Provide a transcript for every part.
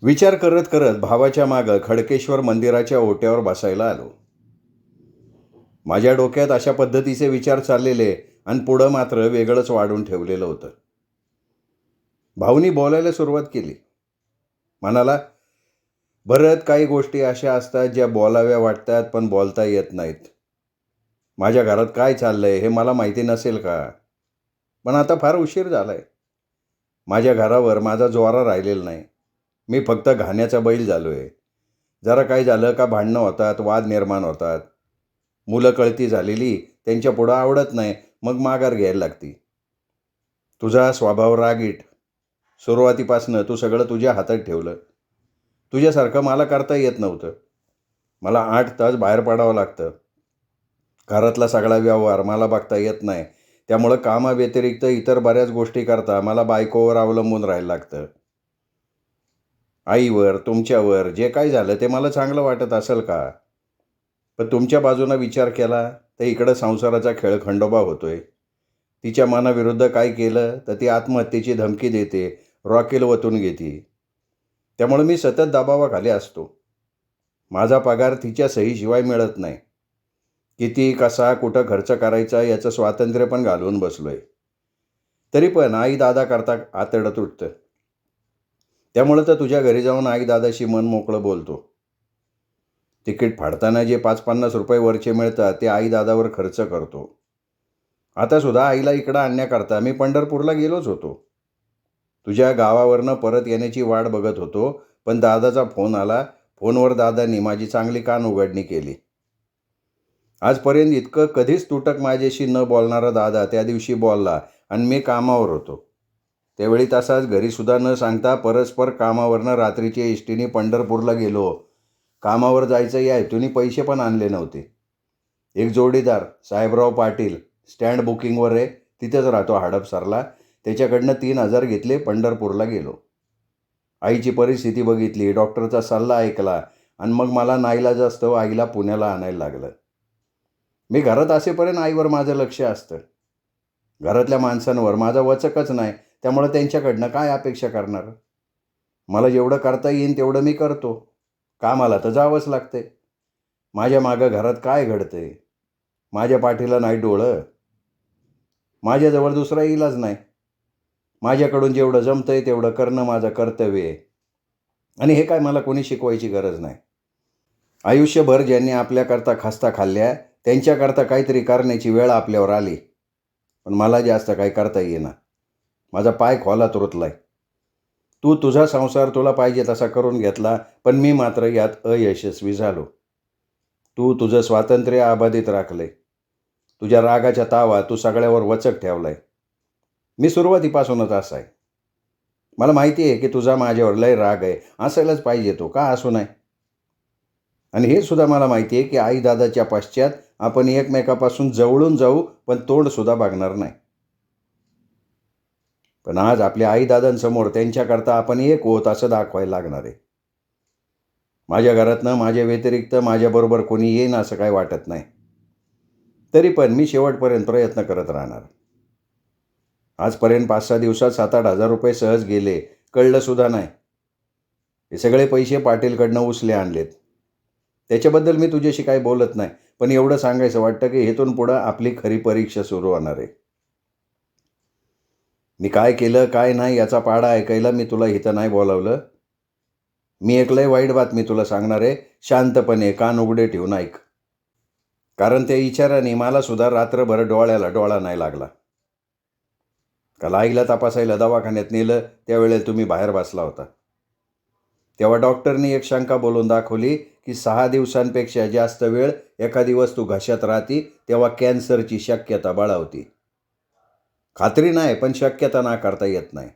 विचार करत करत भावाच्या मागं खडकेश्वर मंदिराच्या ओट्यावर बसायला आलो. माझ्या डोक्यात अशा पद्धतीचे विचार चाललेले आणि पुढं मात्र वेगळंच वाढून ठेवलेलं होतं. भाऊनी बोलायला सुरुवात केली. म्हणाला, "भरत, काही गोष्टी अशा असतात ज्या बोलाव्या वाटतात पण बोलता येत नाहीत. माझ्या घरात काय चाललंय हे मला माहिती नसेल का? पण आता फार उशीर झालाय. माझ्या घरावर माझा जोरा राहिलेला नाही. मी फक्त घाण्याचा बैल झालोय. जरा काय झालं का भांडणं होतात, वाद निर्माण होतात. मुलं कळती झालेली त्यांच्या पुढं आवडत नाही, मग माघार घ्यायला लागती. तुझा स्वभाव रागीट. सुरुवातीपासनं तू सगळं तुझ्या हातात ठेवलं. तुझ्यासारखं मला करता येत नव्हतं. मला 8 तास बाहेर पडावं लागतं. घरातला सगळा व्यवहार मला बघता येत नाही. त्यामुळं कामाव्यतिरिक्त इतर बऱ्याच गोष्टी करता मला बायकोवर अवलंबून राहायला लागतं. आईवर, तुमच्यावर जे काय झालं ते मला चांगलं वाटत असेल का? पण तुमच्या बाजूनं विचार केला तर इकडं संसाराचा खेळ खंडोबा होतोय. तिच्या मनाविरुद्ध काय केलं तर ती आत्महत्येची धमकी देते, रॉकेल वतून घेते. त्यामुळे मी सतत दबावाखाली असतो. माझा पगार तिच्या सहीशिवाय मिळत नाही. किती, कसा, कुठं खर्च करायचा याचं स्वातंत्र्य पण घालवून बसलोय. तरी पण आई दादा करता आतडत उठतं. त्यामुळं तर तुझ्या घरी जाऊन आई दादाशी मन मोकळं बोलतो. तिकीट फाडताना जे 5-50 रुपये वरचे मिळतात ते आई दादावर खर्च करतो. आता सुद्धा आईला इकडं आणण्याकरता मी पंढरपूरला गेलोच होतो. तुझ्या गावावरनं परत येण्याची वाट बघत होतो, पण दादाचा फोन आला. फोनवर दादांनी माझी चांगली कान उघडणी केली. आजपर्यंत इतकं कधीच तुटक माझ्याशी न बोलणारा दादा त्या दिवशी बोलला आणि मी कामावर होतो. त्यावेळी तसाच घरीसुद्धा न सांगता परस्पर कामावरनं रात्रीच्या एसटीने पंढरपूरला गेलो. कामावर जायचं या हेतूने पैसे पण आणले नव्हते. एक जोडीदार, साहेबराव पाटील, स्टँड बुकिंगवर आहे, तिथेच राहतो हडपसरला. त्याच्याकडनं 3,000 घेतले, पंढरपूरला गेलो. आईची परिस्थिती बघितली, डॉक्टरचा सल्ला ऐकला आणि मग मला नाईलाजास्तव आईला पुण्याला आणायला लागलं. मी घरात असेपर्यंत आईवर माझं लक्ष असतं. घरातल्या माणसांवर माझा वचकच नाही, त्यामुळे त्यांच्याकडनं काय अपेक्षा करणार? मला जेवढं करता येईल तेवढं मी करतो. कामाला तर जावंच लागते. माझ्या मागं घरात काय घडतंय? माझ्या पाठीला नाही डोळं. माझ्याजवळ दुसरा इलाज नाही. माझ्याकडून जेवढं जमतंय तेवढं करणं माझं कर्तव्य आहे. आणि हे काय मला कोणी शिकवायची गरज नाही. आयुष्यभर ज्यांनी आपल्याकरता खस्ता खाल्ल्या त्यांच्याकरता काहीतरी करण्याची वेळ आपल्यावर आली. पण मला जास्त काही करता येईना. माझा पाय खोलात रुतलाय. तू तुझा संसार तुला पाहिजे तसा करून घेतला, पण मी मात्र यात अयशस्वी झालो. तू तुझं स्वातंत्र्य अबाधित राखलंय. तुझ्या रागाच्या तावा तू सगळ्यावर वचक ठेवलाय. मी सुरुवातीपासूनच असा आहे. मला माहिती आहे की तुझा माझ्यावर लय राग आहे. असायलाच पाहिजे, तो का असू नाही. आणि हे सुद्धा मला माहिती आहे की आई दादाच्या पश्चात आपण एकमेकापासून जवळून जाऊ, पण तोंडसुद्धा बघणार नाही. पण आज आपल्या आई दादांसमोर त्यांच्याकरता आपण एक होत असं दाखवायला लागणार आहे. माझ्या घरातनं माझ्या व्यतिरिक्त माझ्याबरोबर कोणी येईन असं काही वाटत नाही. तरी पण मी शेवटपर्यंत प्रयत्न करत राहणार. आजपर्यंत 5-6 दिवसात 7-8 हजार रुपये सहज गेले, कळलंसुद्धा नाही. हे सगळे पैसे पाटीलकडनं उचले आणलेत. त्याच्याबद्दल मी तुझ्याशी काही बोलत नाही, पण एवढं सांगायचं वाटतं की इथून पुढं आपली खरी परीक्षा सुरू होणार आहे. मी काय केलं काय नाही याचा पाढा ऐकायला मी तुला इथं नाही बोलावलं. मी एक लय वाईट बातमी तुला सांगणार आहे. शांतपणे कान उघडे ठेवून ऐक. कारण त्या विचाराने मला सुद्धा रात्रभर डोळ्याला डोळा नाही लागला. काल आईला तपासायला दवाखान्यात नेलं, त्यावेळेला तुम्ही बाहेर बसला होता. तेव्हा डॉक्टरनी एक शंका बोलून दाखवली की 6 दिवसांपेक्षा जास्त वेळ एखादी वस्तू घशात राहती तेव्हा कॅन्सरची शक्यता बळावती. खात्री नाही, पण शक्यता नाकारता येत नाही.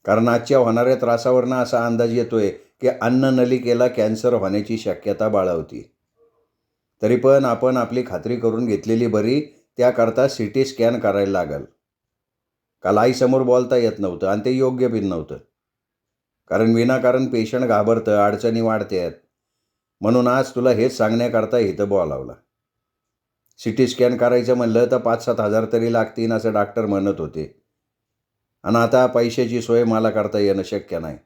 कारण आजच्या होणाऱ्या त्रासावरनं असा अंदाज येतोय की अन्ननलिकेला कॅन्सर होण्याची शक्यता बाळगती. तरी पण आपण आपली खात्री करून घेतलेली बरी. त्याकरता CT स्कॅन करायला लागल. काल आईसमोर बोलता येत नव्हतं आणि ते योग्य बी नव्हतं. कारण विनाकारण पेशंट घाबरतं, अडचणी वाढतात. म्हणून आज तुला हेच सांगण्याकरता इथं बोलावलं. CT स्कॅन करायचं म्हणलं तर 5-7 हजार तरी लागतील असं डॉक्टर म्हणत होते. आणि आता पैशाची सोय मला करता येणं शक्य नाही.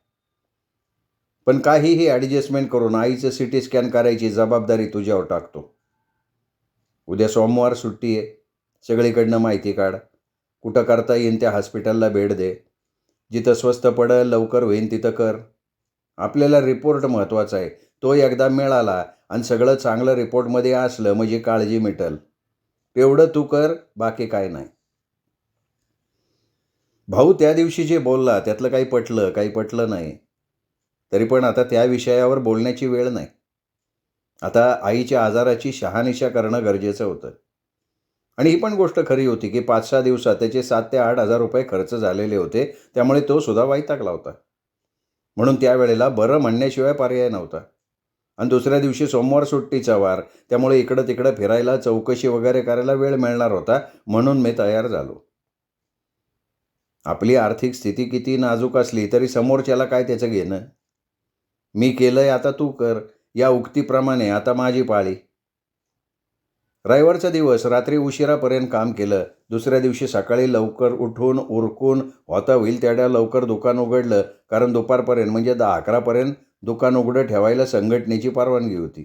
पण काहीही ॲडजस्टमेंट करून आईचं CT स्कॅन करायची जबाबदारी तुझ्यावर टाकतो. उद्या सोमवार सुट्टी आहे. सगळीकडनं माहिती काढ. कुठं करता येईन त्या हॉस्पिटलला भेट दे. जिथं स्वस्त पडेल, लवकर होईन तिथं कर. आपल्याला रिपोर्ट महत्त्वाचा आहे. तो एकदा मिळाला आणि सगळं चांगलं रिपोर्टमध्ये असलं म्हणजे काळजी मिटल. एवढं तू कर, बाकी काय नाही. भाऊ त्या दिवशी जे बोलला त्यातलं काही पटलं, काही पटलं नाही. तरी पण आता त्या विषयावर बोलण्याची वेळ नाही. आता आईच्या आजाराची शहानिशा करणं गरजेचं होतं. आणि ही पण गोष्ट खरी होती की 5-6 दिवसात त्याचे 7,000 ते 8,000 रुपये खर्च झालेले होते. त्यामुळे तो सुद्धा वैतागला होता. म्हणून त्यावेळेला बरं म्हणण्याशिवाय पर्याय नव्हता. आणि दुसऱ्या दिवशी सोमवार सुट्टीचा वार, त्यामुळे इकडं तिकडं फिरायला, चौकशी वगैरे करायला वेळ मिळणार होता. म्हणून मी तयार झालो. आपली आर्थिक स्थिती किती नाजूक असली तरी समोरच्याला काय त्याचं घेणं. मी केलंय आता तू कर, या उक्तीप्रमाणे आता माझी पाळी. रविवारचा दिवस रात्री उशिरापर्यंत काम केलं. दुसऱ्या दिवशी सकाळी लवकर उठून उरकून होता होईल तेवढ्या लवकर दुकान उघडलं, कारण दुपारपर्यंत म्हणजे 10-11पर्यंत दुकान उघडं ठेवायला संघटनेची परवानगी होती.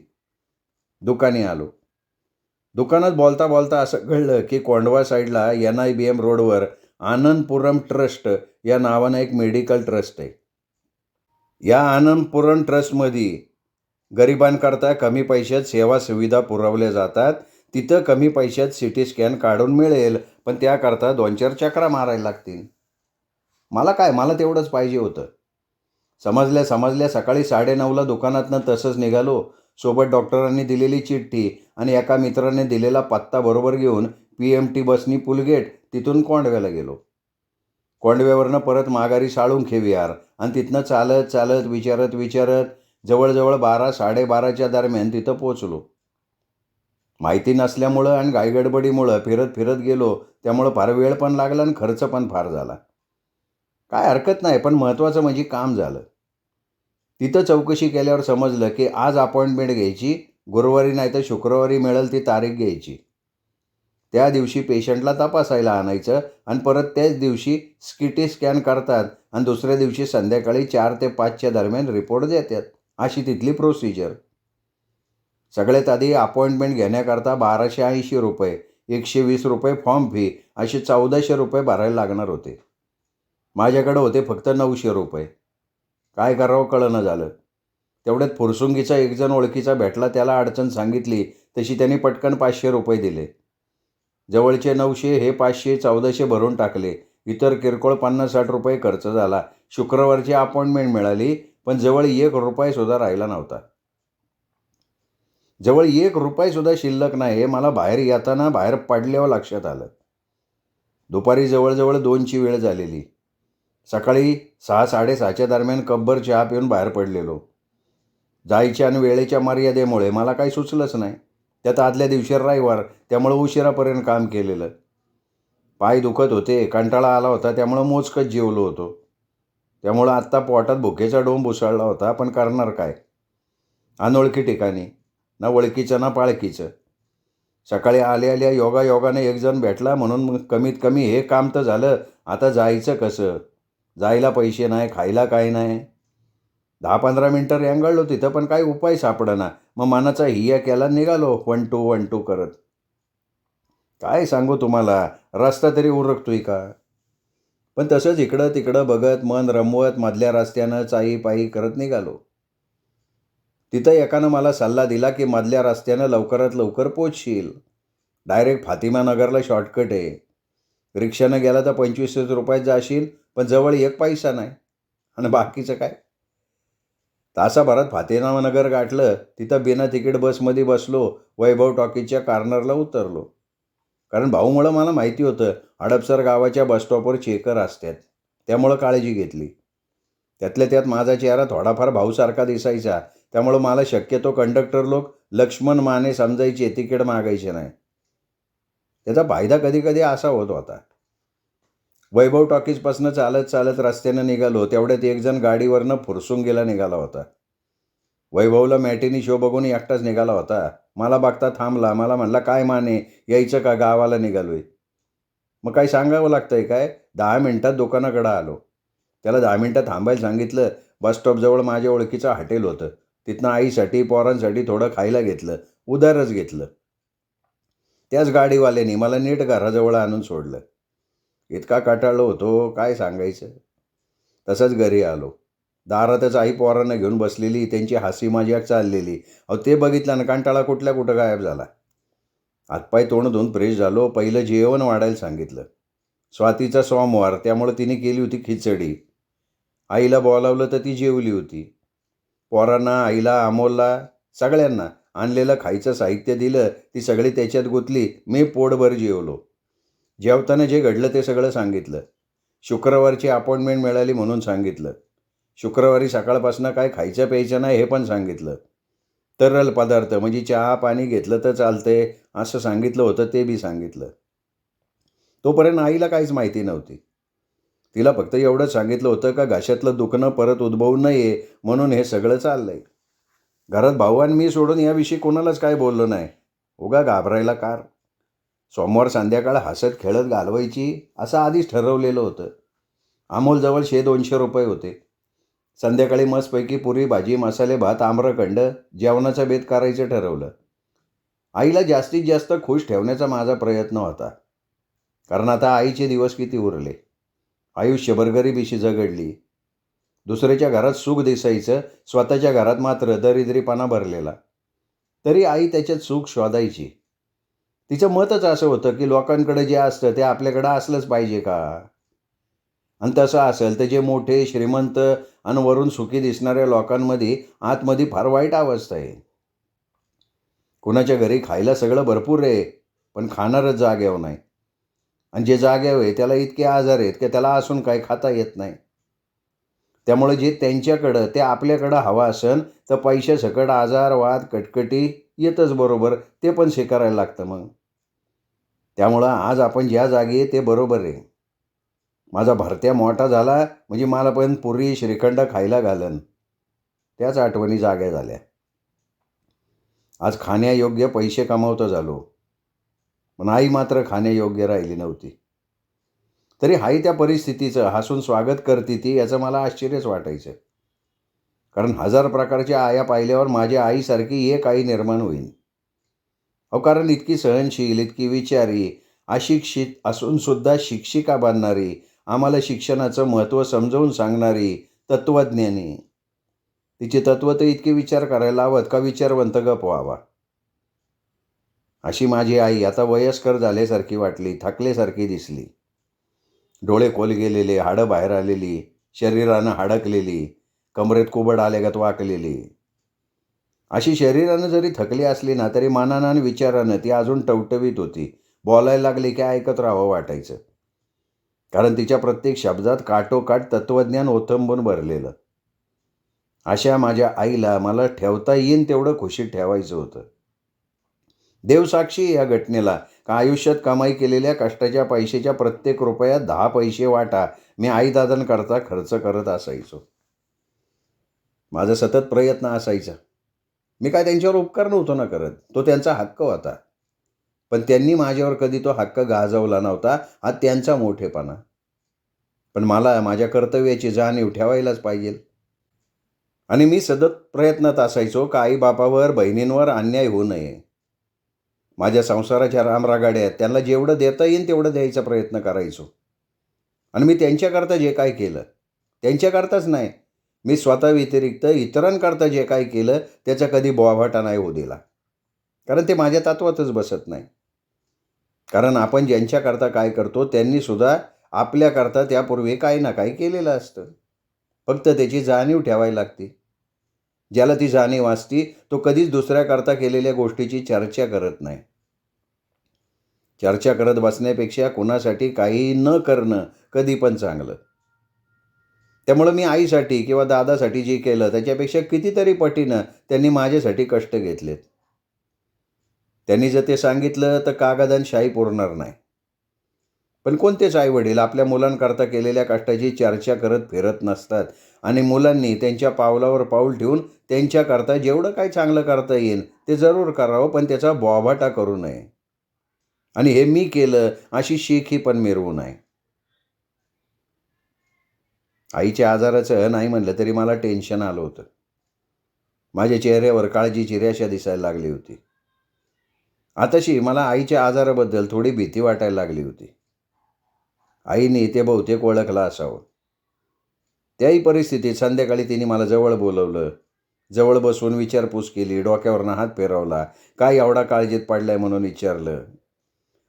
दुकानी आलो. दुकानात बोलता बोलता असं कळलं की कोंढवा साईडला NIBM रोडवर आनंदपुरम ट्रस्ट या नावानं एक मेडिकल ट्रस्ट आहे. या आनंदपुरम ट्रस्टमध्ये गरिबांकरता कमी पैशात सेवा सुविधा पुरवल्या जातात. तिथं कमी पैशात CT स्कॅन काढून मिळेल, पण त्याकरता 2-4 चक्रा मारायला लागतील. मला तेवढंच पाहिजे होतं. समजल्या सकाळी 9:30ला दुकानातनं तसंच निघालो. सोबत डॉक्टरांनी दिलेली चिठ्ठी आणि एका मित्राने दिलेला पत्ता बरोबर घेऊन PMT बसनी पुलगेट तिथून कोंडव्याला गेलो. कोंडव्यावरनं परत माघारी साळुंखे विहार आणि तिथनं चालत विचारत जवळजवळ 12-12:30च्या दरम्यान तिथं पोचलो. माहिती नसल्यामुळं आणि घाईगडबडीमुळं फिरत गेलो. त्यामुळं फार वेळ पण लागला आणि खर्च पण फार झाला. काय हरकत नाही, पण महत्त्वाचं म्हणजे काम झालं. तिथं चौकशी केल्यावर समजलं की आज अपॉइंटमेंट घ्यायची, गुरुवारी नाही तर शुक्रवारी मिळेल ती तारीख घ्यायची. त्या दिवशी पेशंटला तपासायला आणायचं आणि परत त्याच दिवशी CT स्कॅन करतात आणि दुसऱ्या दिवशी संध्याकाळी 4 ते 5च्या दरम्यान रिपोर्ट देतात. अशी तिथली प्रोसिजर. सगळ्यात आधी अपॉइंटमेंट घेण्याकरता 1,280 रुपये, 120 रुपये फॉर्म फी असे 1,400 रुपये भरायला लागणार होते. माझ्याकडे होते फक्त 900 रुपये. काय करावं कळेना झालं. तेवढ्यात फुरसुंगीचा एक जण ओळखीचा भेटला. त्याला अडचण सांगितली तशी त्यांनी पटकन 500 रुपये दिले. जवळचे 900, हे 500, 1,400 भरून टाकले. इतर किरकोळ 50-60 रुपये खर्च झाला. शुक्रवारची अपॉइंटमेंट मिळाली, पण जवळ 1 रुपयासुद्धा राहिला नव्हता. जवळ 1 रुपयासुद्धा शिल्लक नाही हे मला बाहेर पडल्यावर लक्षात आलं. दुपारी जवळजवळ 2ची वेळ झालेली. सकाळी 6-6:30च्या दरम्यान कपभर चहा पिऊन बाहेर पडलेलो. जायच्या आणि वेळेच्या मर्यादेमुळे मला काही सुचलंच नाही. त्यात आदल्या दिवशी रविवार, त्यामुळं उशिरापर्यंत काम केलेलं. पाय दुखत होते, कंटाळा आला होता, त्यामुळं मोजकंच जेवलो होतो. त्यामुळं आत्ता पोटात भुकेचा डोंब उसळला होता. पण करणार काय? अनोळखी ठिकाणी, ना ओळखीचं ना पाळखीचं. सकाळी आल्या योगायोगाने एक जण भेटला, म्हणून मग कमीत कमी हे काम तर झालं. आता जायचं कसं? जायला पैसे नाही, खायला काय नाही. 10-15 मिनटं रेंगाळलो तिथं, पण काही उपाय सापडेना. मग मनाचा हिया केला, निघालो 1-2 करत. काय सांगू तुम्हाला, रस्ता तरी उरकतोय का? पण तसंच इकडं तिकडं बघत, मन रमवत मधल्या रस्त्यानं चाईपाई करत निघालो. तिथं एकानं मला सल्ला दिला की मधल्या रस्त्यानं लवकरात लवकर पोचशील. डायरेक्ट फातिमा नगरला शॉर्टकट आहे. रिक्षानं गेला तर 25 रुपयात जाशील, पण जवळ 1 पैसा नाही. आणि बाकीचं काय? तासाभरात फातिमा नगर गाठलं. तिथं बिना तिकीट बसमध्ये बसलो. वैभव टॉकीजच्या कॉर्नरला उतरलो. कारण भाऊमुळं मला माहिती होतं हडपसर गावाच्या बसस्टॉपवर चेकर असतात. त्यामुळं काळजी घेतली. त्यातल्या त्यात माझा चेहरा थोडाफार भाऊसारखा दिसायचा. त्यामुळं मला शक्यतो कंडक्टर लोक लक्ष्मण माने समजायचे, तिकीट मागायचे नाही. त्याचा फायदा कधी असा होत होता. वैभव टॉकीजपासून चालत रस्त्यानं निघालो. तेवढ्यात एक जण गाडीवरनं फुरसुंगीला निघाला होता. वैभवला मॅटिनी शो बघून एकटाच निघाला होता. मला बघता थांबला. मला म्हणला, काय माने, यायचं का? गावाला निघालोय. मग काही सांगावं लागतंय काय? 10 मिनिटात दुकानाकडं आलो. त्याला 10 मिनिटं थांबायला सांगितलं. बसस्टॉपजवळ माझ्या ओळखीचं हॉटेल होतं. तिथनं आईसाठी पोरांसाठी थोडं खायला घेतलं, उधारच घेतलं. त्याच गाडीवाल्याने मला नीट घराजवळ आणून सोडलं. इतका कंटाळलो होतो काय सांगायचं. तसंच घरी आलो. दारातच आई पोरांना घेऊन बसलेली, त्यांची हसी मजाक चाललेली. ते बघितलं ना कंटाळा कुठं गायब झाला. हातपाय तोंड धुवून फ्रेश झालो. पहिलं जेवण वाढायला सांगितलं. स्वातीचा सोमवार, त्यामुळे तिने केली होती खिचडी. आईला बोलावलं तर ती जेवली होती. पोरांना, आईला, अमोलला, सगळ्यांना आणलेलं खायचं साहित्य दिलं. ती सगळी त्याच्यात गुंतली. मी पोटभर जेवलो. जेवताना जे घडलं ते सगळं सांगितलं. शुक्रवारची अपॉइंटमेंट मिळाली म्हणून सांगितलं. शुक्रवारी सकाळपासून काय खायचं प्यायचं नाही हे पण सांगितलं. तरल पदार्थ म्हणजे चहा पाणी घेतलं तर चालतंय असं सांगितलं होतं, ते बी सांगितलं. तोपर्यंत आईला काहीच माहिती नव्हती. तिला फक्त एवढंच सांगितलं होतं का घशातलं दुखणं परत उद्भवू नये म्हणून हे सगळं चाललंय. घरात भाऊ आणि मी सोडून याविषयी कोणालाच काय बोललो नाही. उगा घाबरायला कार. सोमवार संध्याकाळ हसत खेळत घालवायची असं आधीच ठरवलेलं होतं. अमोलजवळ 100-200 रुपये होते. संध्याकाळी मस्तपैकी पुरी भाजी, मसाले भात, आम्रखंड जेवणाचा बेत करायचं ठरवलं. आईला जास्तीत जास्त खुश ठेवण्याचा माझा प्रयत्न होता. कारण आता आईचे दिवस किती उरले. आयुष्यभर गरिबीशी झगडली. दुसऱ्याच्या घरात सुख दिसायचं, स्वतःच्या घरात मात्र दरिद्रीपणा भरलेला. तरी आई त्याच्यात सुख शोधायची. तिचं मतच असं होतं की लोकांकडे जे असतं ते आपल्याकडं असलंच पाहिजे का? आणि तसं असेल तर जे मोठे, श्रीमंत आणि वरून सुखी दिसणाऱ्या लोकांमध्ये आतमध्ये फार वाईट अवस्था आहे. कुणाच्या घरी खायला सगळं भरपूर आहे, पण खाणारच जाग्यावर नाही. आणि जे जाग्यावर आहे त्याला इतके आजार आहेत की त्याला असून काय खाता येत नाही. त्यामुळे जे त्यांच्याकडं ते आपल्याकडं हवं असेल तर पैशासकट आजार, वाद, कटकटी येतच बरोबर, ते पण स्वीकारायला लागतं मग. त्यामुळं आज आपण ज्या जागी आहे ते बरोबर आहे. माझा भरत्या मोठा झाला म्हणजे मला पण पुरी श्रीखंड खायला घालन, त्याच आठवणी जाग्या झाल्या. आज खाण्यायोग्य पैसे कमावतो झालो, पण आई मात्र खाण्यायोग्य राहिली नव्हती. तरी आई त्या परिस्थितीचं हसून स्वागत करते ती, याचं मला आश्चर्यच वाटायचं. कारण 1000 प्रकारच्या आया पाहिल्यावर माझ्या आईसारखी एक आई निर्माण होईल. कारण इतकी सहनशील, इतकी विचारी, अशिक्षित असूनसुद्धा शिक्षिका बनणारी, आम्हाला शिक्षणाचं महत्त्व समजावून सांगणारी, तत्त्वज्ञानी. तिचे तत्त्व तर इतके विचार करायला हवत का विचारवंत गप व्हावा. अशी माझी आई आता वयस्कर झाल्यासारखी वाटली, थकल्यासारखी दिसली. डोळे खोल गेलेले, हाडं बाहेर आलेली, शरीरानं हडकलेली, कमरेत कुबड आल्यागत वाकलेली. अशी शरीरानं जरी थकली असली ना तरी मनानं आणि विचारानं ती अजून टवटवीत होती. बोलायला लागली की ऐकत राहावं वाटायचं. कारण तिच्या प्रत्येक शब्दात काठोकाठ तत्त्वज्ञान ओथंबून भरलेलं. अशा माझ्या आईला मला ठेवता येईन तेवढं खुशीत ठेवायचं होतं. देवसाक्षी या घटनेला का आयुष्यात कमाई केलेल्या कष्टाच्या पैशाच्या प्रत्येक रुपयात 10 पैसे वाटा मी आईदादांकरता खर्च करत असायचो. माझा सतत प्रयत्न असायचा. मी काय त्यांच्यावर उपकार नव्हतो ना करत, तो त्यांचा हक्क होता. पण त्यांनी माझ्यावर कधी तो हक्क गाजवला नव्हता, हा त्यांचा मोठेपणा. पण मला माझ्या कर्तव्याची जाणीव ठेवायलाच पाहिजे. आणि मी सतत प्रयत्नात असायचो का आईबापावर, बहिणींवर अन्याय होऊ नये. माझ्या संसाराच्या रामरागाड्या आहेत, त्यांना जेवढं देता येईल तेवढं द्यायचा प्रयत्न करायचो. आणि मी त्यांच्याकरता जे काय केलं, त्यांच्याकरताच नाही, मी स्वतः व्यतिरिक्त इतरांकरता जे काय केलं त्याचा कधी बोभाटा नाही होऊ दिला. कारण ते माझ्या तत्वातच बसत नाही. कारण आपण ज्यांच्याकरता काय करतो त्यांनीसुद्धा आपल्याकरता त्यापूर्वी काही ना काही केलेलं असतं. फक्त त्याची जाणीव ठेवायला लागते. ज्याला ती जाणीव असती तो कधीच दुसऱ्याकरता केलेल्या गोष्टीची चर्चा करत नाही. चर्चा करत बसण्यापेक्षा कुणासाठी काही न करणं कधी पण चांगलं. त्यामुळं मी आईसाठी किंवा दादासाठी जे केलं त्याच्यापेक्षा कितीतरी पटीनं त्यांनी माझ्यासाठी कष्ट घेतलेत. त्यांनी जर ते सांगितलं तर कागदान शाई पुरणार नाही. पण कोणतेच आईवडील आपल्या मुलांकरता केलेल्या कष्टाची चर्चा करत फिरत नसतात. आणि मुलांनी त्यांच्या पावलावर पाऊल ठेवून त्यांच्याकरता जेवढं काही चांगलं करता येईल ते जरूर करावं, पण त्याचा बोभाटा करू नये. आणि हे मी केलं अशी शीख ही पण मिरवू नये. आईच्या आजाराचं नाही म्हणलं तरी मला टेन्शन आलं होतं. माझ्या चेहऱ्यावर काळजीची रेषा दिसायला लागली होती. आताशी मला आईच्या आजाराबद्दल थोडी भीती वाटायला लागली होती. आईने ते बहुतेक ओळखलं असावं. त्याही परिस्थितीत संध्याकाळी तिने मला जवळ बोलवलं. जवळ बसून विचारपूस केली, डोक्यावरनं हात फिरवला, काय एवढा काळजीत पडलाय म्हणून विचारलं.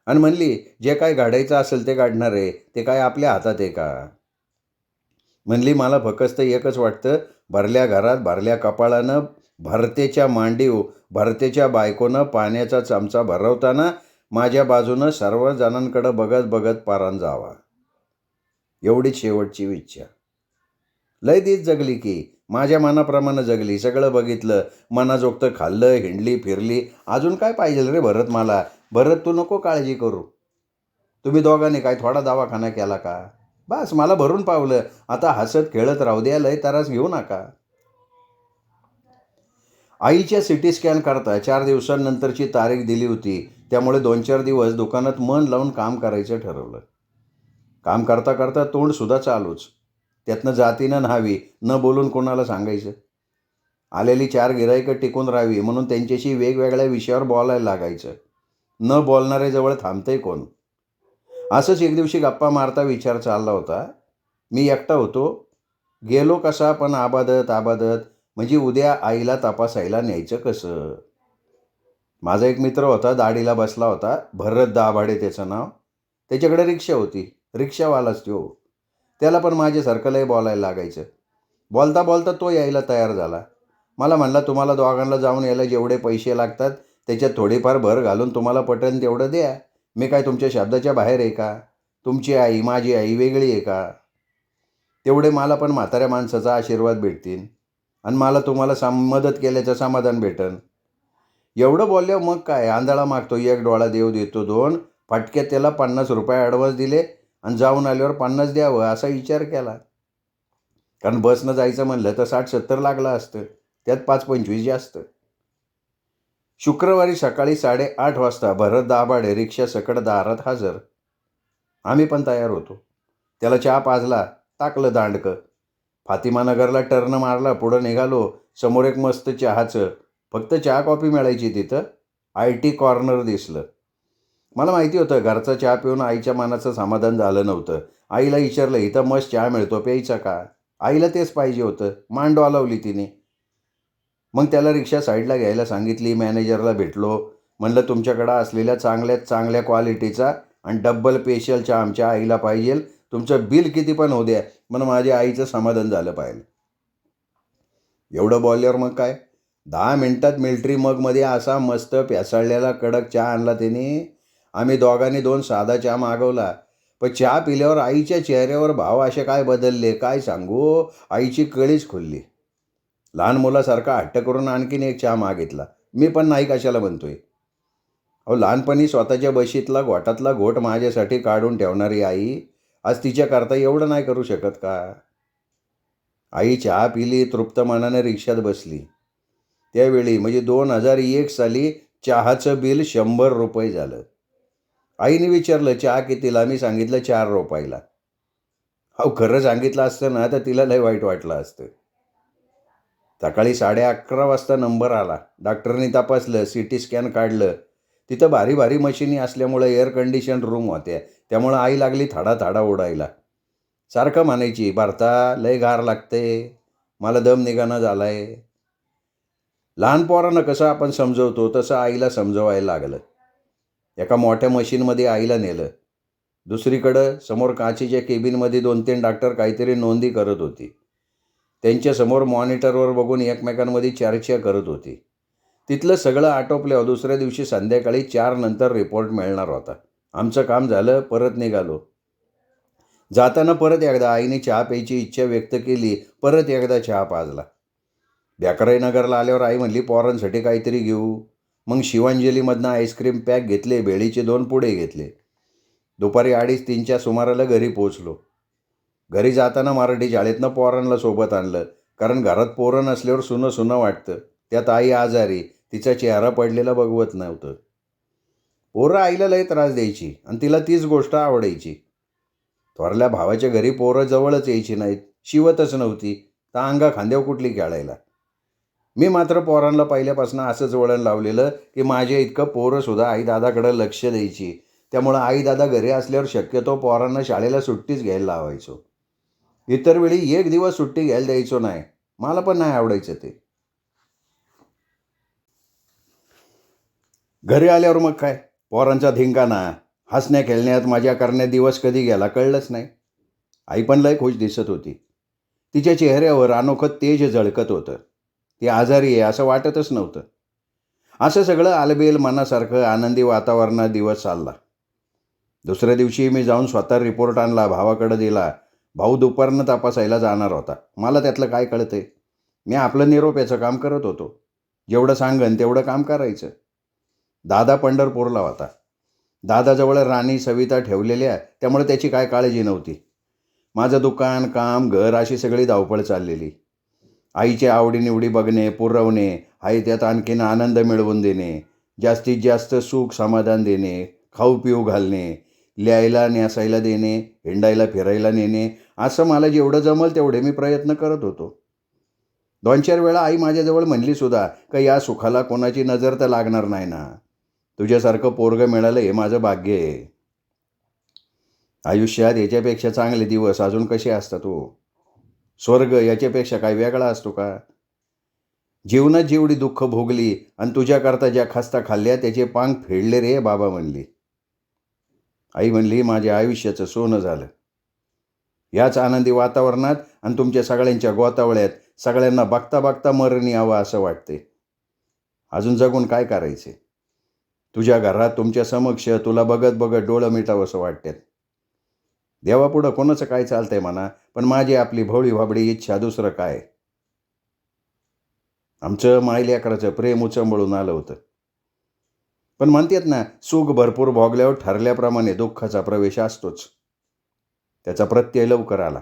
आणि म्हणली, जे काय घडायचं असेल ते घडणार आहे, ते काय आपल्या हातात आहे का? म्हणली, मला फक्त एकच वाटतं, भरल्या घरात भरल्या कपाळानं भरतेच्या मांडीव भरतेच्या बायकोनं पाण्याचा चमचा भरवताना माझ्या बाजूनं सर्व जणांकडं बघत बघत पारान जावा. एवढीच शेवटची इच्छा. लय दिस जगली की, माझ्या मनाप्रमाणे जगली, सगळं बघितलं, मनाजोगतं खाल्लं, हिंडली फिरली. अजून काय पाहिजे रे भरत मला? भरत, तू नको काळजी करू. तुम्ही दोघांनी काय थोडा दवाखाना केला का? बस मला भरून पावलं. आता हसत खेळत राहू द्या, लय त्रास घेऊ नका. आईच्या सिटी स्कॅन करता 4 दिवसांनंतरची तारीख दिली होती. त्यामुळे 2-4 दिवस दुकानात मन लावून काम करायचं ठरवलं. काम करता करता तोंडसुद्धा चालूच. त्यातनं जातीनं न्हावी, न बोलून कोणाला सांगायचं. आलेली 4 गिराईकं टिकून राहावी म्हणून त्यांच्याशी वेगवेगळ्या विषयावर बोलायला लागायचं. न बोलणाऱ्याजवळ थांबतंय कोण? असंच एक दिवशी गप्पा मारता विचार चालला होता. मी एकटा होतो. गेलो कसा पण आबादत आबादत, म्हणजे उद्या आईला तपासायला न्यायचं कसं? माझा एक मित्र होता, दाढीला बसला होता, भरत दाभाडे त्याचं नाव. त्याच्याकडे रिक्षा होती. रिक्षावालाच तो. त्याला पण माझ्यासारखं लय बोलायला लागायचं. बोलता बोलता तो यायला तयार झाला. मला म्हणला, तुम्हाला दोघांना जाऊन यायला जेवढे पैसे लागतात त्याच्यात थोडीफार भर घालून तुम्हाला पटेल तेवढं द्या. मी काय तुमच्या शब्दाच्या बाहेर आहे का? तुमची आई माझी आई वेगळी आहे का? तेवढे मला पण म्हाताऱ्या माणसाचा आशीर्वाद भेटतील आणि मला तुम्हाला मदत केल्याचं समाधान भेटन. एवढं बोलल्यावर मग काय, आंधळा मागतो एक डोळा देव देतो दोन. फटक्यात त्याला 50 रुपये ॲडव्हान्स दिले आणि जाऊन आल्यावर 50 द्यावं असा विचार केला. कारण बसनं जायचं म्हणलं तर 60-70 लागलं असतं, त्यात 5-25 जास्त. शुक्रवारी सकाळी 8:30 वाजता भरत दाभाडे रिक्षा सकट दारात हजर. आम्ही पण तयार होतो. त्याला चहा पाजला, टाकलं दांडकं. फातिमानगरला टर्न मारला, पुढं निघालो. समोर एक मस्त चहाचं, फक्त चहा कॉफी मिळायची तिथं, IT कॉर्नर दिसलं. मला माहिती होतं घरचा चहा पिऊन आईच्या मनाचं समाधान झालं नव्हतं. आईला विचारलं, इथं मस्त चहा मिळतो, प्यायचा का? आईला तेच पाहिजे होतं. मान डोलावली तिने. मग त्याला रिक्षा साईडला घ्यायला सांगितली. मॅनेजरला भेटलो. म्हणलं, तुमच्याकडं असलेल्या चांगल्यात चांगल्या क्वालिटीचा आणि डब्बल स्पेशल चहा आमच्या आईला पाहिजे. तुमचं बिल किती पण होऊ द्या, पण माझ्या आईचं समाधान झालं पाहिजे. एवढं बोलल्यावर मग काय, 10 मिनिटात मिल्ट्री मगमध्ये असा मस्त प्यासाळलेला कडक चहा आणला त्याने. आम्ही दोघांनी 2 साधा चहा मागवला. पण चहा पिल्यावर आईच्या चेहऱ्यावर भाव असे काय बदलले, काय सांगू. आईची कळीच खुलली. लहान मुलासारखा हट्ट करून आणखीन एक चहा मागितला. मी पण नाही कशाला म्हणतोय. अहो, लहानपणी स्वतःच्या बशीतला घोटातला घोट माझ्यासाठी काढून ठेवणारी आई आज तिच्याकरता एवढं नाही करू शकत का? आई चहा पिली, तृप्त मनाने रिक्षात बसली. त्यावेळी म्हणजे 2001 साली चहाचं बिल 100 रुपये झालं. आईने विचारलं, चहा कितीला? मी सांगितलं 4 रुपयाला. अहो, खरं सांगितलं असतं ना तर तिला लय वाईट वाटलं असतं. सकाळी 11:30 वाजता नंबर आला. डॉक्टरनी तपासलं, CT स्कॅन काढलं. तिथं भारी भारी मशिनी असल्यामुळं एअर कंडिशन रूम होत्या. त्यामुळं आई लागली थाडा ओढायला. सारखं म्हणायची, भारता लय गार लागते, मला दम निघाना झालाय. लहान पोरांना कसं आपण समजवतो तसं आईला समजवायला लागलं. एका मोठ्या मशीनमध्ये आईला नेलं. दुसरीकडं समोर काचेच्या केबिनमध्ये 2-3 डॉक्टर काहीतरी नोंदी करत होती. त्यांच्यासमोर मॉनिटरवर बघून एकमेकांमध्ये चर्चा करत होती. तिथलं सगळं आटोपल्यावर दुसऱ्या दिवशी संध्याकाळी 4 नंतर रिपोर्ट मिळणार होता. आमचं काम झालं, परत निघालो. जाताना परत एकदा आईने चहा प्यायची इच्छा व्यक्त केली. परत एकदा चहा पाजला. नगरला आल्यावर आई म्हणली, पोरांसाठी काहीतरी घेऊ. मग शिवांजलीमधनं आईस्क्रीम पॅक घेतले, भेळीचे 2 पुडे घेतले. दुपारी 2:30-3च्या सुमाराला घरी पोचलो. घरी जाताना मराठी शाळेतनं पोरांना सोबत आणलं, कारण घरात पोरं नसल्यावर सुनं सुनं वाटतं. त्यात आई आजारी, तिचा चेहरा पडलेला बघवत नव्हतं. पोरं आईला लय त्रास द्यायची आणि तिला तीच गोष्ट आवडायची. थोरल्या भावाच्या घरी पोरं जवळच यायची नाहीत. शिवतच नव्हती, तर अंगा खांद्यावर कुठली खेळायला. मी मात्र पोरांना पहिल्यापासून असंच वळण लावलेलं की माझ्या इतकं पोरंसुद्धा आईदादाकडं लक्ष द्यायची. त्यामुळं आईदादा घरी असल्यावर शक्यतो पोरांना शाळेला सुट्टीच घ्यायला लावायचो. इतर वेळी एक दिवस सुट्टी घ्यायला द्यायचो नाही. मला पण नाही आवडायचं ते. घरी आल्यावर मग काय, पोरांचा धिंगाणा, हसण्या खेळण्यात मजा करण्यात दिवस कधी गेला कळलंच नाही. आई पण लय खुश दिसत होती. तिच्या चेहऱ्यावर अनोखं तेज झळकत होतं. ती आजारी आहे असं वाटतच नव्हतं. असं सगळं आलबेल मनासारखं आनंदी वातावरणात दिवस चालला. दुसऱ्या दिवशी मी जाऊन स्वतः रिपोर्ट आणला, भावाकडे दिला. भाऊ दुपारनं तपासायला जाणार होता. मला त्यातलं काय कळतंय. मी आपलं निरोप्याचं काम करत होतो. जेवढं सांगन तेवढं काम करायचं. दादा पंढरपूरला होता. दादाजवळ राणी सविता ठेवलेल्या, त्यामुळे त्याची काय काळजी नव्हती. माझं दुकान, काम, घर अशी सगळी धावपळ चाललेली. आईच्या आवडीनिवडी बघणे, पुरवणे, आई त्यात आणखीन आनंद मिळवून देणे, जास्तीत जास्त सुख समाधान देणे, खाऊ पिऊ घालणे, लिहायला न्यासायला देणे, हिंडायला फिरायला नेणे, असं मला जेवढं जमल तेवढे मी प्रयत्न करत होतो. 2-4 वेळा आई माझ्याजवळ म्हणली सुद्धा का या सुखाला कोणाची नजर तर लागणार नाही ना. तुझ्यासारखं पोरगं मिळालं हे माझं भाग्य आहे. आयुष्यात याच्यापेक्षा चांगले दिवस अजून कसे असतात हो. स्वर्ग याच्यापेक्षा काय वेगळा असतो का. जीवनात जेवढी दुःख भोगली आणि तुझ्याकरता ज्या खस्ता खाल्ल्या त्याचे पांग फेडले रे बाबा म्हणली. आई म्हणली माझ्या आयुष्याचं सोनं झालं. याच आनंदी वातावरणात आणि तुमच्या सगळ्यांच्या गोतावळ्यात सगळ्यांना बघता बघता मरण यावं असं वाटते. अजून जगून काय करायचे. तुझ्या घरात तुमच्या समक्ष तुला बघत बघत डोळं मिटावं असं वाटतात. देवापुढं कोणाचं काय चालतंय म्हणा, पण माझी आपली भोळी भाबडी इच्छा दुसरं काय. आमचं मायलेकराचं प्रेम उचंबळून आलं होतं. पण म्हणतात ना, सुख भरपूर भोगल्यावर ठरल्याप्रमाणे दुःखाचा प्रवेश असतोच. त्याचा प्रत्यय लवकर आला.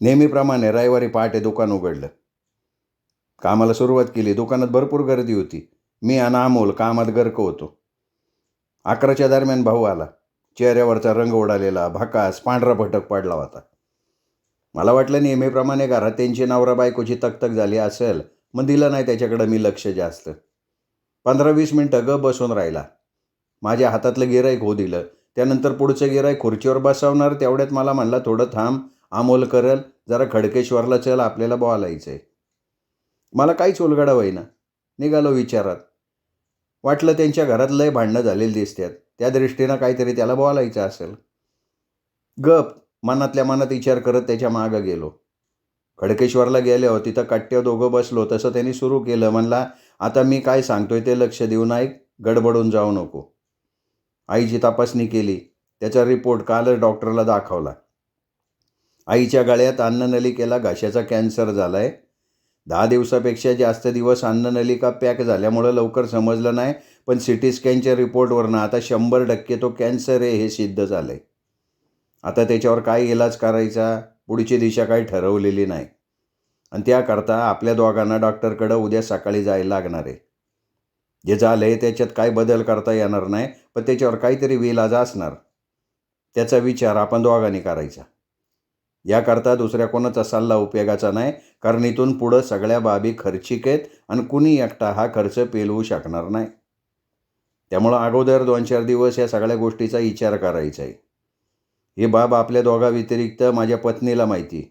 नेहमीप्रमाणे रविवारी पहाटे दुकान उघडलं. कामाला सुरुवात केली. दुकानात भरपूर गर्दी होती. मी आणि अमोल कामात गर्क होतो. 11च्या दरम्यान भाऊ आला. चेहऱ्यावरचा रंग उडालेला, भकास पांढरा भटक पडला होता. मला वाटलं नेहमीप्रमाणे घरात त्यांची नवरा बायकोची तकतक झाली असेल, मग दिलं नाही त्याच्याकडं मी लक्ष जास्त. 15-20 मिनटं ग बसून राहिला. माझ्या हातातलं गिऱ्हाईक होऊ दिलं. त्यानंतर पुढचं गिऱ्हाईक खुर्चीवर बसवणार, तेवढ्यात मला म्हणला थोडं थांब, अमोल करल, जरा खडकेश्वरला चल, आपल्याला बोलायचं आहे. मला काहीच उलगडा होईना. निघालो विचारात. वाटलं त्यांच्या घरात लय भांडणं झालेली दिसतात, त्या दृष्टीनं काहीतरी त्याला बोलायचं असेल. गप मनातल्या मनात विचार करत त्याच्या मागं गेलो. खडकेश्वरला गेलो, तिथं कट्ट्यावर दोघं बसलो. तसं त्यांनी सुरू केलं. म्हणला आता मी काय सांगतोय ते लक्ष देऊन ऐक, गडबडून जाऊ नको. आईची तपासणी केली. त्याचा रिपोर्ट कालच डॉक्टरला दाखवला. आईच्या गळ्यात अन्ननलिकेला घशाचा कॅन्सर झाला आहे. 10 दिवसापेक्षा जास्त दिवस अन्ननलिका पॅक झाल्यामुळं लवकर समजलं नाही, पण सिटी स्कॅनच्या रिपोर्टवरनं आता 100% तो कॅन्सर आहे हे सिद्ध झालं आहे. आता त्याच्यावर काय इलाज करायचा, पुढची दिशा काही ठरवलेली नाही. आणि त्याकरता आपल्या दोघांना डॉक्टरकडं उद्या सकाळी जायला लागणार आहे. जे झालं आहे त्याच्यात काय बदल करता येणार नाही, पण त्याच्यावर काहीतरी विलाज असणार. त्याचा विचार आपण दोघांनी करायचा. याकरता दुसऱ्या कोणाचा सल्ला उपयोगाचा नाही, कारण इथून पुढं सगळ्या बाबी खर्चिक आहेत आणि कुणी एकटा हा खर्च पेलवू शकणार नाही. त्यामुळं अगोदर 2-4 दिवस या सगळ्या गोष्टीचा विचार करायचा आहे. ही बाब आपल्या दोघांव्यतिरिक्त माझ्या पत्नीला माहिती.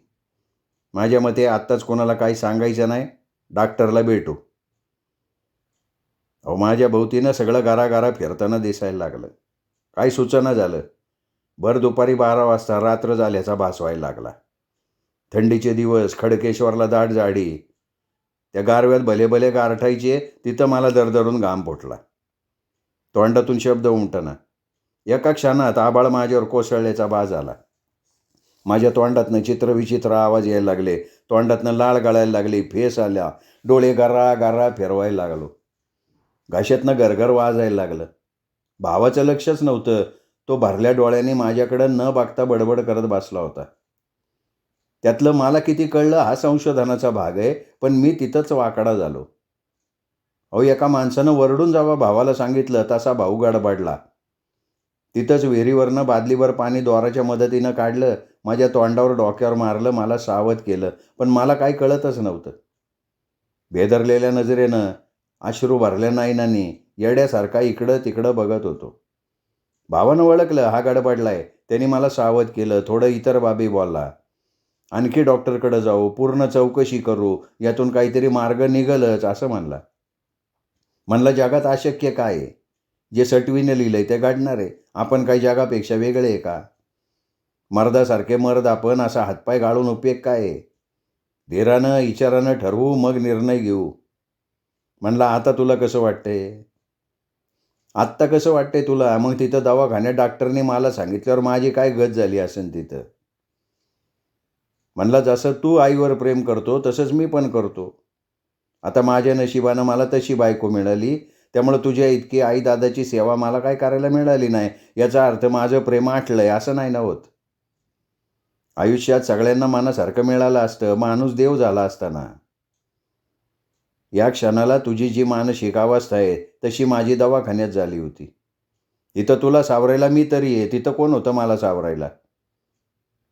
माझ्या मते आत्ताच कोणाला काही सांगायचं नाही. डॉक्टरला भेटू. माझ्या भोवतीनं सगळं गारागारा फिरताना दिसायला लागलं. काही सुचना झालं. भर दुपारी 12 वाजता रात्र झाल्याचा भास व्हायला लागला. थंडीचे दिवस, खडकेश्वरला दाट झाडी, त्या गारव्यात भले भले गारठायचे, तिथं मला दरदरून घाम फुटला. तोंडातून शब्द उमटना. एका क्षणात आबाळ माझ्यावर कोसळल्याचा भास आला. माझ्या तोंडातनं चित्रविचित्र आवाज यायला लागले. तोंडातनं लाळ गळायला लागली, फेस आल्या, डोळे गारा गारा फिरवायला लागलो. घशातनं गरगर वाजायला लागलं. भावाचं लक्षच नव्हतं. तो भरल्या डोळ्यांनी माझ्याकडं न बघता बडबड करत बसला होता. त्यातलं मला किती कळलं हा संशोधनाचा भाग आहे, पण मी तिथंच वाकडा झालो. एका माणसानं वरडून जेव्हा भावाला सांगितलं तसा भाऊ गडबडला. तिथंच विहिरीवरनं बादलीभर पाणी दोराच्या मदतीनं काढलं माझ्या तोंडावर डोक्यावर मारलं, मला सावध केलं, पण मला काही कळतच नव्हतं. भेदरलेल्या नजरेनं, अश्रू भरल्या नयनांनी येड्यासारखा इकडं तिकडं बघत होतो. भावानं ओळखलं हा गडबडलाय. त्यांनी मला सावध केलं, थोडं इतर बाबी बोलला. आणखी डॉक्टरकडे जाऊ, पूर्ण चौकशी करू, यातून काहीतरी मार्ग निघलच असं म्हणला. म्हणलं जगात अशक्य काय आहे? जे सटवीने लिहिलंय ते घडणार आहे. आपण काही जगापेक्षा वेगळे आहे का? मर्दासारखे मर्द आपण, असा हातपाय गाळून उपयोग काय आहे? धीरानं विचारानं ठरवू, मग निर्णय घेऊ. म्हणला आता तुला कसं वाटतंय? आत्ता कसं वाटतंय तुला? मग तिथं दवाखान्यात डॉक्टरने मला सांगितल्यावर माझी काय गत झाली असेल तिथं. म्हणला जसं तू आईवर प्रेम करतो तसंच मी पण करतो. आता माझ्या नशिबानं मला तशी बायको मिळाली, त्यामुळं तुझ्या इतकी आई दादाची सेवा मला काय करायला मिळाली नाही, याचा अर्थ माझं प्रेम आटलंय असं नाही ना होत. आयुष्यात सगळ्यांना मनासारखं मिळालं असतं, माणूस देव झाला असताना. या क्षणाला तुझी जी मानसिक अवस्था आहे तशी माझी दवाखान्यात झाली होती. इथं तुला सावरायला मी तरी आहे, तिथं कोण होतं मला सावरायला?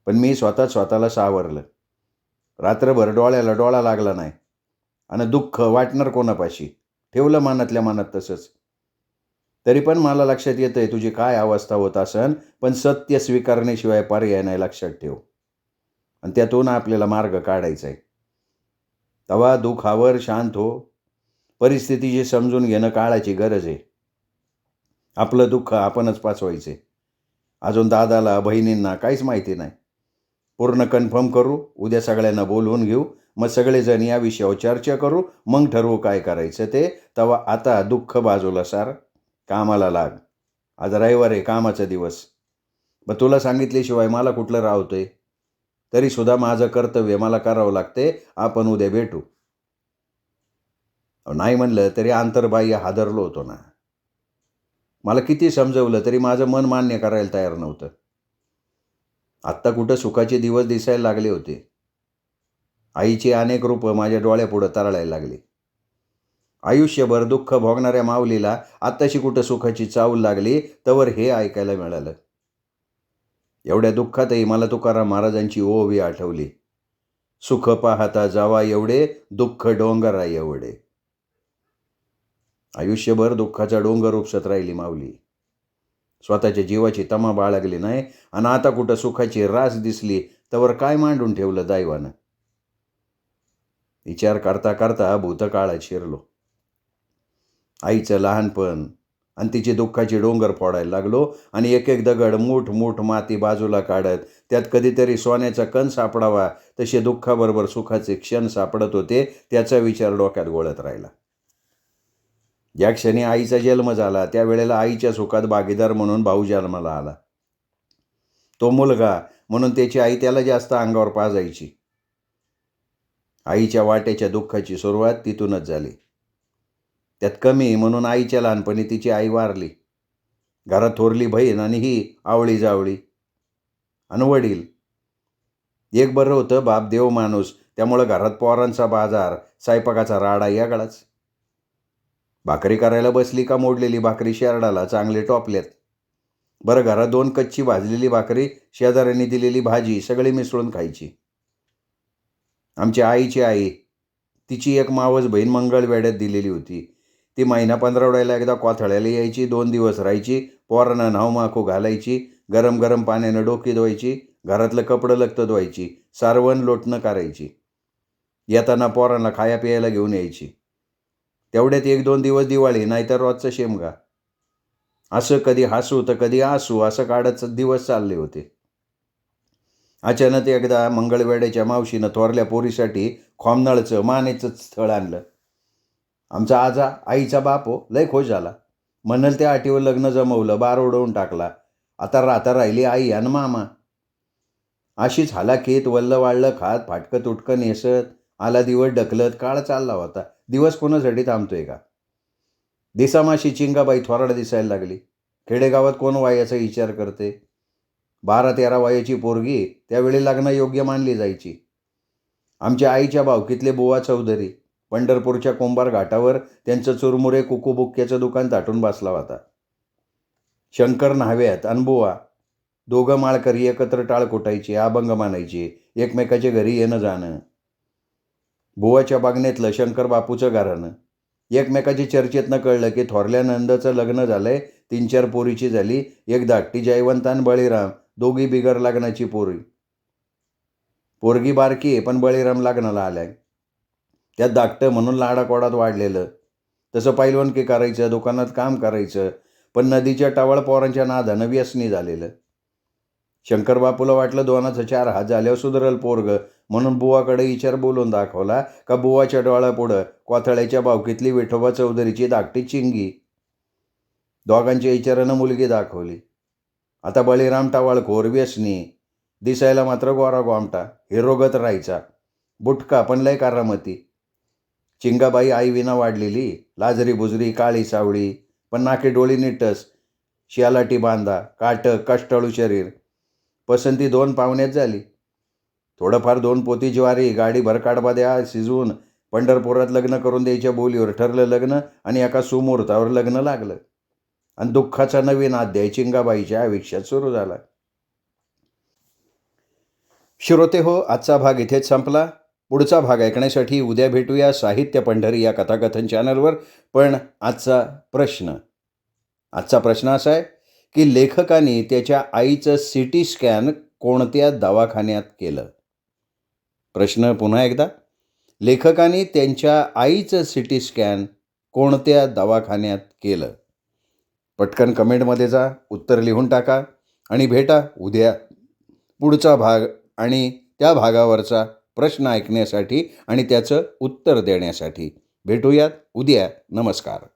पण मी स्वतःला सावरलं. रात्रभर डोळ्याला डोळा लागला नाही. आणि दुःख वाटणार कोणापाशी? ठेवलं मनातल्या मनात तसंच. तरी पण मला लक्षात येतंय तुझी काय अवस्था होत असन, पण सत्य स्वीकारण्याशिवाय पर्याय नाही, लक्षात ठेव. आणि त्यातून आपल्याला मार्ग काढायचा आहे. तेव्हा दुःखावर शांत हो. परिस्थितीची समजून घेणं काळाची गरज आहे. आपलं दुःख आपणच पाचवायचे. अजून दादाला बहिणींना काहीच माहिती नाही. पूर्ण कन्फर्म करू, उद्या सगळ्यांना बोलवून घेऊ, मग सगळेजण या विषयावर चर्चा करू, मग ठरवू काय करायचं ते. तेव्हा आता दुःख बाजूला सार, कामाला लाग. आज रविवार आहे, कामाचा दिवस. मग तुला सांगितल्याशिवाय मला कुठलं राहतोय? तरीसुद्धा माझं कर्तव्य मला करावं लागते. आपण उद्या भेटू. नाही म्हणलं तरी अंतर्बाह्य हादरलो होतो ना. मला किती समजवलं तरी माझं मन मान्य करायला तयार नव्हतं. आत्ता कुठं सुखाचे दिवस दिसायला लागले होते. आईची अनेक रूपं माझ्या डोळ्यापुढं तरळायला लागली. आयुष्यभर दुःख भोगणाऱ्या माऊलीला आत्ताशी कुठं सुखाची चाहूल लागली, तवर हे ऐकायला मिळालं. एवढ्या दुःखातही मला तुकाराम महाराजांची ओवी आठवली. सुख पाहता जावा एवढे, दुःख डोंगरा एवढे. आयुष्यभर दुःखाचा डोंगर उपसत राहिली माऊली. स्वतःच्या जीवाची तमा बाळगली नाही, आणि आता कुठं सुखाची रास दिसली, तवर काय मांडून ठेवलं दैवानं. विचार करता करता भूतकाळात शिरलो. आईचं लहानपण आणि तिची दुःखाची डोंगर फोडायला लागलो, आणि एक एक दगड मूठ माती बाजूला काढत त्यात कधीतरी सोन्याचा कण सापडावा तसे दुःखाबरोबर सुखाचे क्षण सापडत होते. त्याचा विचार डोक्यात घोळत राहिला. ज्या क्षणी आईचा जन्म झाला त्यावेळेला आईच्या सुखात भागीदार म्हणून भाऊ जन्माला आला. तो मुलगा म्हणून त्याची आई त्याला जास्त अंगावर पाजायची. आईच्या वाट्याच्या दुःखाची सुरुवात तिथूनच झाली. त्यात कमी म्हणून आईच्या लहानपणी तिची आई वारली. घरात थोरली बहीण आणि ही आवळी जावळी. आणि वडील. एक बरं होतं, बाप देव माणूस, त्यामुळं घरात पोरांचा बाजार, स्वयंपाकाचा राडा यागळाच. भाकरी करायला बसली का मोडलेली भाकरी शेरडाला चांगले टोपल्यात. बरं, घरात 2 कच्ची भाजलेली भाकरी, शेजाऱ्यांनी दिलेली भाजी, सगळी मिसळून खायची. आमच्या आईची आई, तिची एक मावस बहीण मंगळवेढ्यात दिलेली होती. ती महिना 15 एकदा कोथळ्याला यायची, 2 दिवस राहायची, पोरांना न्हावमाखू घालायची, गरम गरम पाण्यानं डोकी धुवायची, घरातलं कपडं लत्तं धुवायची, सारवण लोटणं करायची. येताना पोरांना खाया प्यायला घेऊन यायची. तेवढ्यात 1-2 दिवस दिवाळी, नाहीतर रोजचा शेमगा. असं कधी हसू तर कधी आसू असं काढत दिवस चालले होते. अचानक एकदा मंगळवेढ्याच्या मावशीनं थोरल्या पोरीसाठी खोमनाळचं मानेचं स्थळ आणलं. आमचा आजा, आईचा बाप हो, लय खुश झाला. म्हणाल त्या अटीवर लग्न जमवलं, बार उडवून टाकला. आता राहिली आई आणि मामा. अशीच हालाकीत वल्ल वाळलं खात, फाटकं तुटकं नेसत, आला दिवस ढकलत काळ चालला होता. दिवस कोणासाठी थांबतोय का? दिसामाशी चिंगाबाई थोराड दिसायला लागली. खेडेगावात कोण वयाचा विचार करते? 12-13 वयाची पोरगी त्यावेळी लग्नायोग्य मानली जायची. आमच्या आईच्या भावकीतले बुवा चौधरी पंढरपूरच्या कुंभार घाटावर त्यांचं चुरमुरे कुकूबुक्क्याचं दुकान ताटून बसला होता. शंकर न्हाव्यात आणि बुवा दोघं माळकरी एकत्र टाळ कुटायचे, अभंग मानायचे, एकमेकाच्या घरी येणं जाणं. बुवाच्या बागनेतलं शंकर बापूचं घराणं. एकमेकाच्या चर्चेतनं कळलं की थोरल्या नंदचं लग्न झालंय, 3-4 पोरीची झाली, एक धाकटी जयवंत आणि बळीराम, दोघी बिगर लग्नाची पोरी. पोरगी बारकी आहे पण बळीराम लग्नाला आलाय. त्यात धाकटं म्हणून लाडाकोडात वाढलेलं. तसं पैलवानकी करायचं, दुकानात काम करायचं, पण नदीच्या टवाळ पोरांच्या नादानं व्यसनी झालेलं. शंकरबापूला वाटलं 2चा 4 हात झाल्यावर सुधरल पोरग, म्हणून बुवाकडे विचार बोलून दाखवला का बुवाच्या डोळ्यापुढं कोथळ्याच्या बावकीतली विठोबा चौधरीची धाकटी चिंगी. दोघांच्या विचारानं मुलगी दाखवली. आता बळीराम टवाळखोर व्यसनी, दिसायला मात्र गोरा गोमटा, हिरोगत राहायचा, बुटका पण लय करामती. चिंगाबाई आईविना वाढलेली, लाजरी बुजरी, काळी सावळी, पण नाकी डोळी निटस, शियालाटी बांधा, काटक, कष्टाळू शरीर. पसंती 2 पाहुण्यात झाली. थोडंफार 2 पोती ज्वारी, गाडी भरकाडबा द्या शिजवून पंढरपुरात लग्न करून द्यायच्या बोलीवर ठरलं लग्न आणि एका सुमुहूर्तावर लग्न लागलं. आणि दुःखाचा नवीन अध्याय चिंगाबाईच्या आयुष्यात सुरू झाला. श्रोते हो, आजचा भाग इथेच संपला. पुढचा भाग ऐकण्यासाठी उद्या भेटूया साहित्य पंढरी या कथाकथन चॅनलवर. पण आजचा प्रश्न असा आहे की लेखकाने त्याच्या आईचं CT स्कॅन कोणत्या दवाखान्यात केलं? प्रश्न पुन्हा एकदा. लेखकाने त्यांच्या आईचं CT स्कॅन कोणत्या दवाखान्यात केलं? पटकन कमेंटमध्ये जा, उत्तर लिहून टाका आणि भेटा उद्या पुढचा भाग आणि त्या भागावरचा प्रश्न ऐकण्यासाठी आणि त्याचं उत्तर देण्यासाठी. भेटूयात उद्या. नमस्कार.